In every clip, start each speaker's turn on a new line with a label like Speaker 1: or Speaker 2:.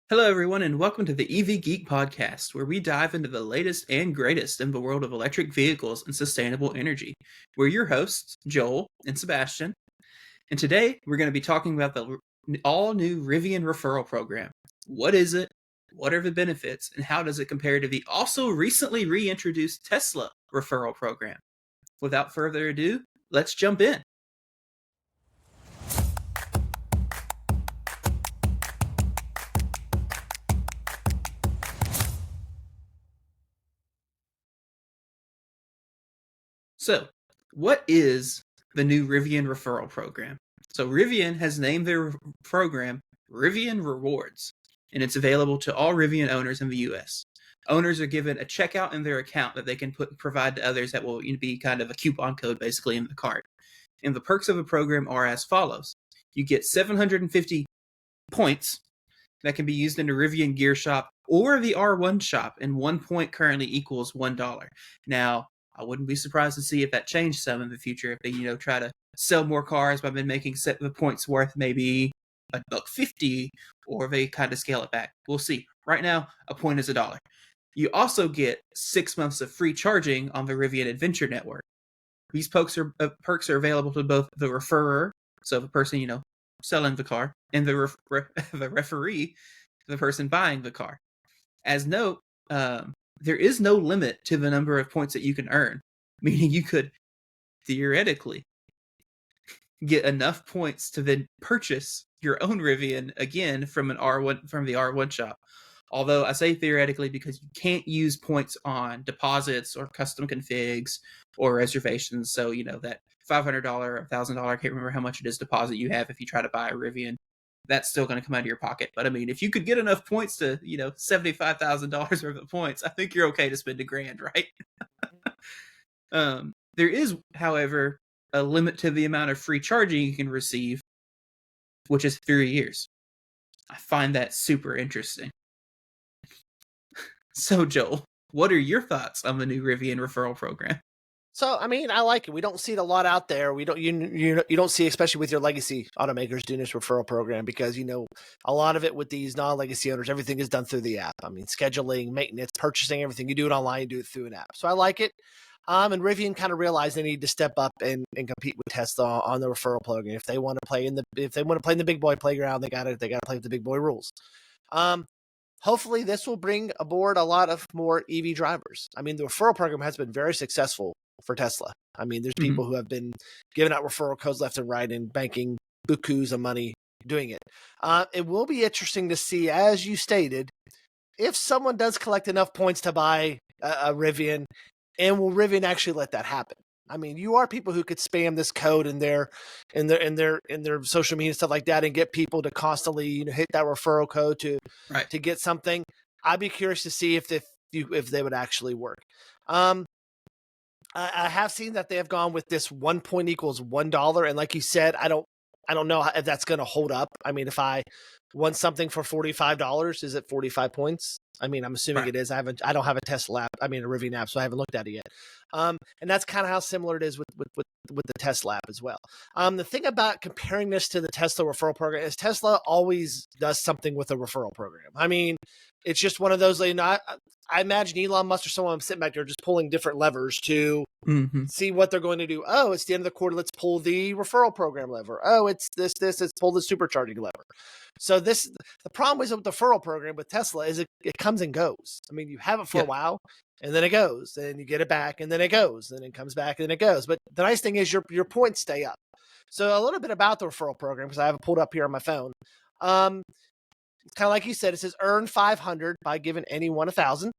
Speaker 1: Hello, everyone, and welcome to the EV Geek podcast, where we dive into the latest and greatest in the world of electric vehicles and sustainable energy. We're your hosts, Joel and Sebastian, and today we're going to be talking about the all-new Rivian Referral program. What is it? What are the benefits? And how does it compare to the also recently reintroduced Tesla Referral program? Without further ado, let's jump in. So, what is the new Rivian Referral program? So, Rivian has named their program Rivian Rewards, and it's available to all Rivian owners in the US. Owners are given a checkout in their account that they can provide to others that will be kind of a coupon code basically in the cart. And the perks of the program are as follows. You get 750 points that can be used in the Rivian Gear Shop or the R1 shop, and 1 point currently equals $1. Now, I wouldn't be surprised to see if that changed some in the future if they, try to sell more cars by making the points worth maybe $1.50, or they kind of scale it back. We'll see. Right now, a point is $1. You also get 6 months of free charging on the Rivian Adventure Network. These perks are available to both the referrer, so the person selling the car, and the the referee, the person buying the car. As note, there is no limit to the number of points that you can earn, meaning you could theoretically get enough points to then purchase your own Rivian again from the R1 shop. Although I say theoretically because you can't use points on deposits or custom configs or reservations. So, that $500 or $1,000, I can't remember how much it is deposit you have if you try to buy a Rivian, that's still going to come out of your pocket. But I mean, if you could get enough points to, $75,000 worth of points, I think you're okay to spend $1,000, right? There is, however, a limit to the amount of free charging you can receive, which is 3 years. I find that super interesting. So, Joel, what are your thoughts on the new Rivian referral program?
Speaker 2: So, I mean, I like it. We don't see it a lot out there. We don't, you don't see, especially with your legacy automakers doing this referral program, because, a lot of it with these non-legacy owners, everything is done through the app. I mean, scheduling, maintenance, purchasing, everything. You do it online, you do it through an app. So I like it. And Rivian kind of realized they need to step up and compete with Tesla on the referral program. If they want to play in the big boy playground, they gotta play with the big boy rules. Hopefully this will bring aboard a lot of more EV drivers. I mean, the referral program has been very successful for Tesla. I mean, there's people who have been giving out referral codes left and right and banking bukus of money doing it. It will be interesting to see, as you stated, if someone does collect enough points to buy a Rivian, and will Rivian actually let that happen? I mean, you are people who could spam this code in their social media and stuff like that, and get people to constantly hit that referral code to get something. I'd be curious to see if they would actually work. I have seen that they have gone with this 1 point equals $1, and like you said, I don't know if that's going to hold up. I mean, if I want something for $45, is it 45 points? I mean, I'm assuming it is. I don't have a Tesla app. I mean, a Rivian app, so I haven't looked at it yet. And that's kind of how similar it is with the Tesla app as well. The thing about comparing this to the Tesla referral program is Tesla always does something with a referral program. I mean, it's just one of those. I imagine Elon Musk or someone sitting back there just pulling different levers to see what they're going to do. Oh, it's the end of the quarter. Let's pull the referral program lever. Oh, it's this. Let's pull the supercharging lever. So the problem is with the referral program with Tesla is it comes and goes. I mean, you have it for a while, and then it goes, and you get it back, and then it goes, and it comes back, and then it goes. But the nice thing is your points stay up. So a little bit about the referral program, because I have it pulled up here on my phone. It's kind of like you said. It says earn 500 by giving anyone 1,000.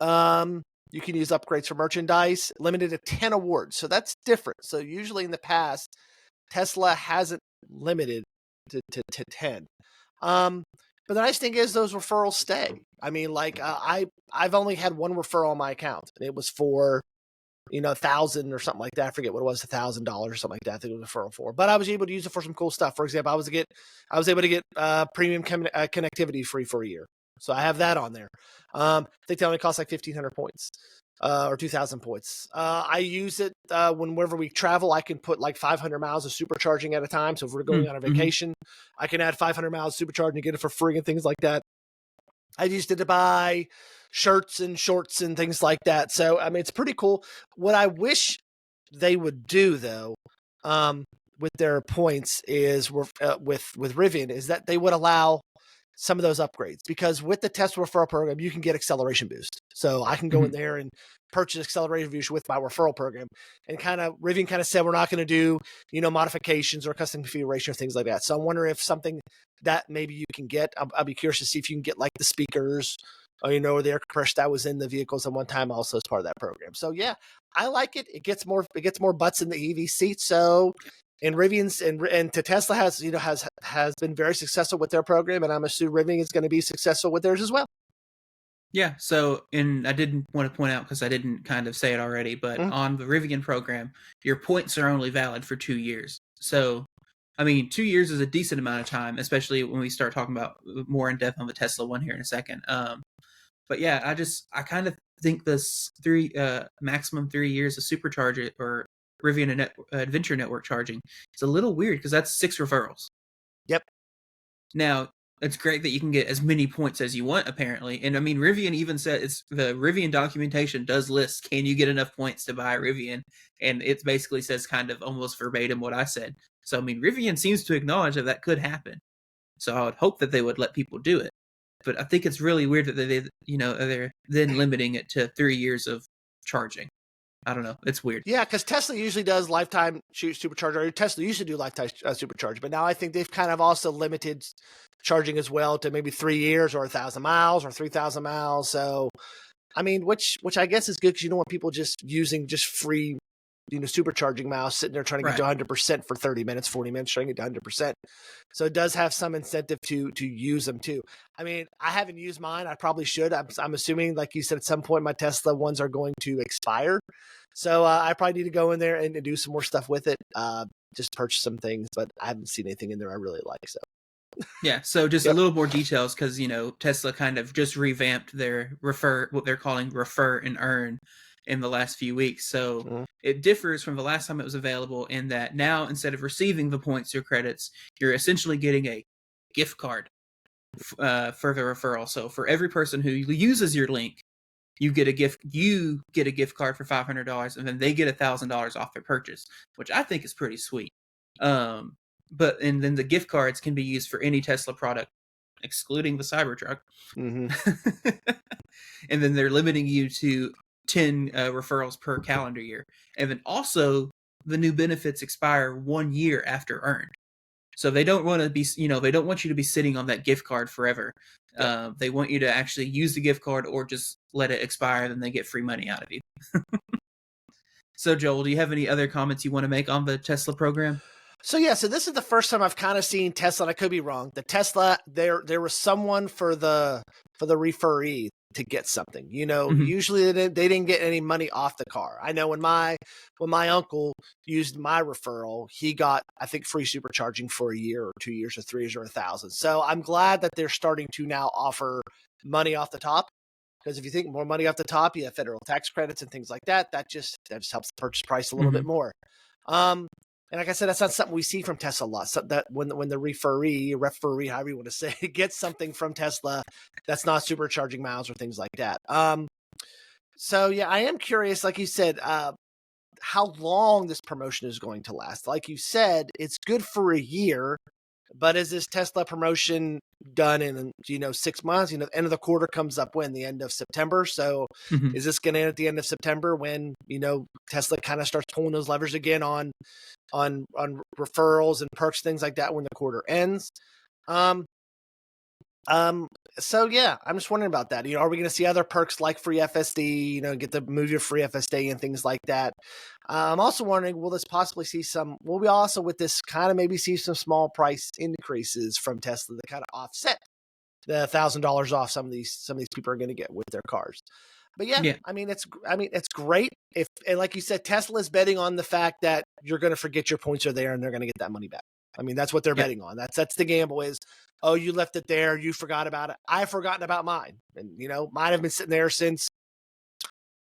Speaker 2: You can use upgrades for merchandise, limited to 10 awards. So that's different. So usually in the past, Tesla hasn't limited to 10. But the nice thing is those referrals stay. I mean, like I've only had one referral on my account, and it was for 1,000 or something like that. I forget what it was, $1,000 or something like that. I think it was a referral for. But I was able to use it for some cool stuff. For example, I was able to get premium connectivity free for a year. So I have that on there. I think that only costs like 1,500 points. or 2,000 points. I use it whenever we travel. I can put like 500 miles of supercharging at a time. So if we're going on a vacation, I can add 500 miles of supercharging and get it for free and things like that. I used it to buy shirts and shorts and things like that. So, I mean, it's pretty cool. What I wish they would do, though, with their points is with Rivian, is that they would allow some of those upgrades, because with the Tesla referral program, you can get acceleration boost. So I can go in there and purchase acceleration boost with my referral program, and Rivian kind of said, we're not going to do, modifications or custom configuration or things like that. So I'm wondering if something that maybe you can get, I'll be curious to see if you can get like the speakers, or, or the air compressor that was in the vehicles at one time also as part of that program. So yeah, I like it. It gets more butts in the EV seat. So, and Rivian's and Tesla has been very successful with their program, and I'm assuming Rivian is going to be successful with theirs as well.
Speaker 1: Yeah. So, and I didn't want to point out, because I didn't kind of say it already, but on the Rivian program, your points are only valid for 2 years. So, I mean, 2 years is a decent amount of time, especially when we start talking about more in depth on the Tesla one here in a second. But yeah, I kind of think this maximum 3 years of supercharge or Rivian and Adventure Network charging is a little weird, because that's 6 referrals.
Speaker 2: Yep.
Speaker 1: Now, it's great that you can get as many points as you want, apparently. And I mean, Rivian even said, the Rivian documentation does list, can you get enough points to buy Rivian? And it basically says kind of almost verbatim what I said. So, I mean, Rivian seems to acknowledge that could happen. So I would hope that they would let people do it. But I think it's really weird that they're then limiting it to 3 years of charging. I don't know. It's weird.
Speaker 2: Yeah, because Tesla usually does lifetime supercharger. Or Tesla used to do lifetime supercharge, but now I think they've kind of also limited charging as well to maybe 3 years or 1,000 miles or 3,000 miles. So, I mean, which I guess is good, because you don't want people just using just free, supercharging miles, sitting there trying to get to 100% for 30 minutes, 40 minutes, trying to get to 100%. So it does have some incentive to use them too. I mean, I haven't used mine. I probably should. I'm assuming, like you said, at some point my Tesla ones are going to expire. So I probably need to go in there and do some more stuff with it. Just purchase some things, but I haven't seen anything in there I really like. So
Speaker 1: yeah, so just a little more details, because Tesla kind of just revamped their what they're calling refer and earn in the last few weeks. So it differs from the last time it was available in that now, instead of receiving the points or credits, you're essentially getting a gift card for the referral. So for every person who uses your link, you get a gift card for $500, and then they get $1,000 off their purchase, which I think is pretty sweet. And then the gift cards can be used for any Tesla product, excluding the Cybertruck. And then they're limiting you to 10 referrals per calendar year. And then also, the new benefits expire 1 year after earned. So they don't want to be, they don't want you to be sitting on that gift card forever. They want you to actually use the gift card, or just let it expire, then they get free money out of you. So Joel, do you have any other comments you want to make on the Tesla program?
Speaker 2: So this is the first time I've kind of seen Tesla, and I could be wrong. The Tesla, there was someone for the referee to get something. Usually they didn't get any money off the car. I know when my uncle used my referral, he got, I think, free supercharging for a year or 2 years or 3 years or 1,000. So I'm glad that they're starting to now offer money off the top. Because if you think more money off the top, you have federal tax credits and things like that. That just helps the purchase price a little bit more. And like I said, that's not something we see from Tesla a lot. So that when the referee, however you want to say, gets something from Tesla, that's not supercharging miles or things like that. So yeah, I am curious, like you said, how long this promotion is going to last. Like you said, it's good for a year, but is this Tesla promotion done in 6 months? The end of the quarter comes up when? The end of September. So is this going to end at the end of September when Tesla kind of starts pulling those levers again on referrals and perks, things like that, when the quarter ends? So yeah, I'm just wondering about that. Are we going to see other perks like free FSD, get to move your free FSD and things like that? I'm also wondering, will we also with this kind of maybe see some small price increases from Tesla that kind of offset the $1,000 off some of these people are going to get with their cars? But yeah, I mean, it's great. And like you said, Tesla is betting on the fact that you're going to forget your points are there and they're going to get that money back. I mean, that's what they're betting on. That's the gamble is, oh, you left it there. You forgot about it. I've forgotten about mine. And, mine have been sitting there since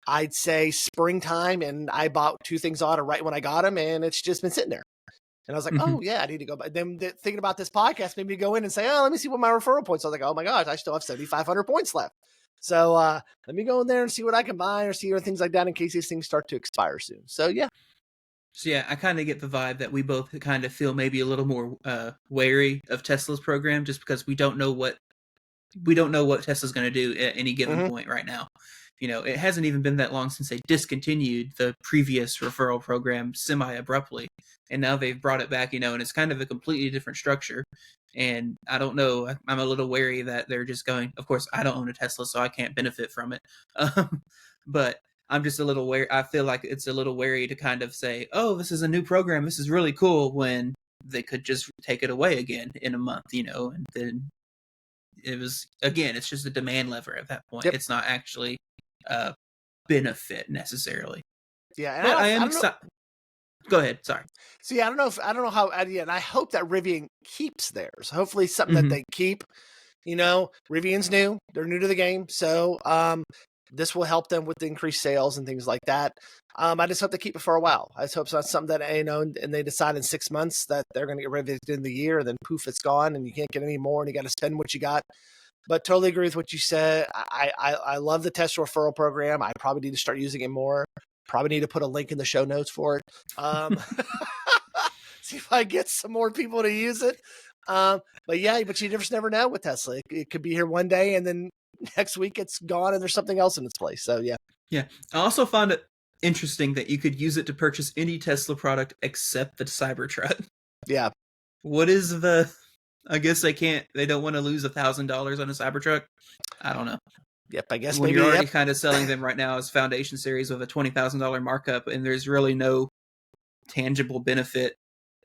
Speaker 2: I'd say springtime, and I bought 2 things on it right when I got them, and it's just been sitting there. And I was like,
Speaker 1: Mhm.
Speaker 2: oh yeah, I need to go. But then thinking about this podcast made me go in and say, oh, let me see what my referral points. I was like, oh my gosh, I still have 7,500 points left. So let me go in there and see what I can buy or see other things like that in case these things start to expire soon. So yeah.
Speaker 1: So yeah, I kind of get the vibe that we both kind of feel maybe a little more wary of Tesla's program, just because we don't know what Tesla's going to do at any given point right now. It hasn't even been that long since they discontinued the previous referral program semi-abruptly, and now they've brought it back, and it's kind of a completely different structure. And I don't know, I'm a little wary that they're just going, of course, I don't own a Tesla, so I can't benefit from it. But I'm just a little wary. I feel like it's a little wary to kind of say, oh, this is a new program, this is really cool, when they could just take it away again in a month, and then it's just a demand lever at that point.
Speaker 2: Yep.
Speaker 1: It's not actually a benefit necessarily.
Speaker 2: Yeah, and
Speaker 1: But I am excited. Go ahead. Sorry.
Speaker 2: So yeah, I don't know how, and I hope that Rivian keeps theirs. Hopefully, something that they keep. Rivian's new; they're new to the game, so this will help them with the increased sales and things like that. I just hope they keep it for a while. I just hope it's not something that and they decide in 6 months that they're going to get rid of it in the year, and then poof, it's gone, and you can't get any more, and you got to spend what you got. But totally agree with what you said. I love the Tesla referral program. I probably need to start using it more. Probably need to put a link in the show notes for it. See if I get some more people to use it. But you just never know with Tesla. It could be here one day, and then next week it's gone, and there's something else in its place. So yeah.
Speaker 1: Yeah. I also found it interesting that you could use it to purchase any Tesla product except the Cybertruck.
Speaker 2: Yeah.
Speaker 1: What is I guess they don't want to lose $1,000 on a Cybertruck. I don't know.
Speaker 2: Yep, I guess
Speaker 1: when
Speaker 2: maybe
Speaker 1: you're already kind of selling them right now as Foundation Series with a $20,000 markup, and there's really no tangible benefit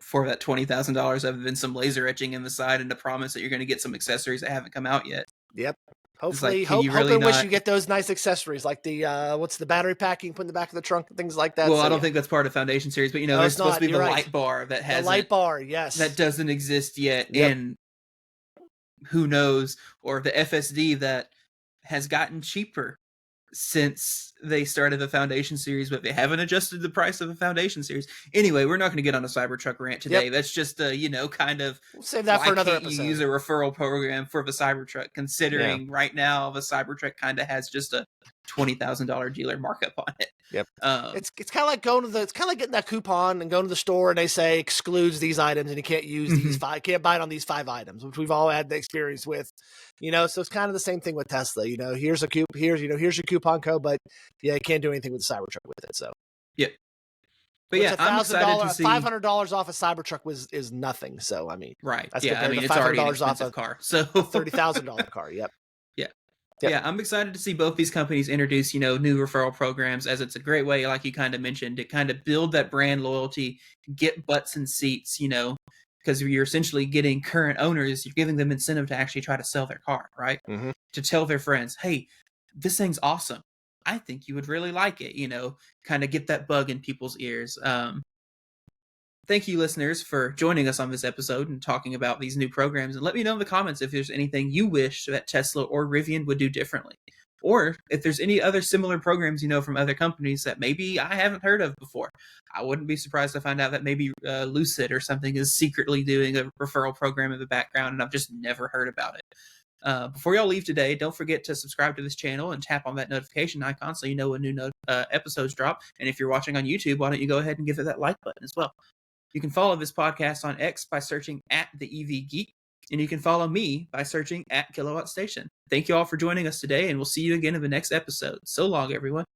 Speaker 1: for that $20,000 other than some laser etching in the side and the promise that you're going to get some accessories that haven't come out yet.
Speaker 2: Yep. Hopefully,
Speaker 1: wish
Speaker 2: you get those nice accessories like the what's the battery packing put in the back of the trunk and things like that.
Speaker 1: Well, I don't think that's part of Foundation Series, but there's supposed to be the light bar that has
Speaker 2: the light bar, yes,
Speaker 1: that doesn't exist yet,
Speaker 2: Yep.
Speaker 1: and who knows, or the FSD that has gotten cheaper since they started the Foundation Series, but they haven't adjusted the price of the Foundation Series. Anyway, we're not going to get on a Cybertruck rant today.
Speaker 2: Yep.
Speaker 1: That's just kind of,
Speaker 2: we'll save that for another
Speaker 1: can't
Speaker 2: episode.
Speaker 1: You use a referral program for the Cybertruck, considering right now the Cybertruck kind of has just a $20,000 dealer markup on it.
Speaker 2: Yep. It's kind of like it's kind of like getting that coupon and going to the store and they say excludes these items and you can't use these can't buy it on these 5 items, which we've all had the experience with. So it's kind of the same thing with Tesla. Here's here's your coupon code, but you can't do anything with the Cybertruck with it. So
Speaker 1: yeah. But yeah, I'm excited to see
Speaker 2: $500 off a Cybertruck is nothing. So I mean,
Speaker 1: right?
Speaker 2: That's
Speaker 1: it's already an expensive car. So
Speaker 2: $30,000 car. Yep.
Speaker 1: Yep. Yeah, I'm excited to see both these companies introduce, new referral programs, as it's a great way, like you kind of mentioned, to kind of build that brand loyalty, get butts and seats, because you're essentially getting current owners, you're giving them incentive to actually try to sell their car, right?
Speaker 2: Mm-hmm.
Speaker 1: To tell their friends, hey, this thing's awesome. I think you would really like it, kind of get that bug in people's ears. Thank you, listeners, for joining us on this episode and talking about these new programs. And let me know in the comments if there's anything you wish that Tesla or Rivian would do differently. Or if there's any other similar programs, from other companies that maybe I haven't heard of before. I wouldn't be surprised to find out that maybe Lucid or something is secretly doing a referral program in the background, and I've just never heard about it. Before y'all leave today, don't forget to subscribe to this channel and tap on that notification icon so you know when new episodes drop. And if you're watching on YouTube, why don't you go ahead and give it that like button as well. You can follow this podcast on X by searching @the EV Geek, and you can follow me by searching @Kilowatt Station. Thank you all for joining us today, and we'll see you again in the next episode. So long, everyone.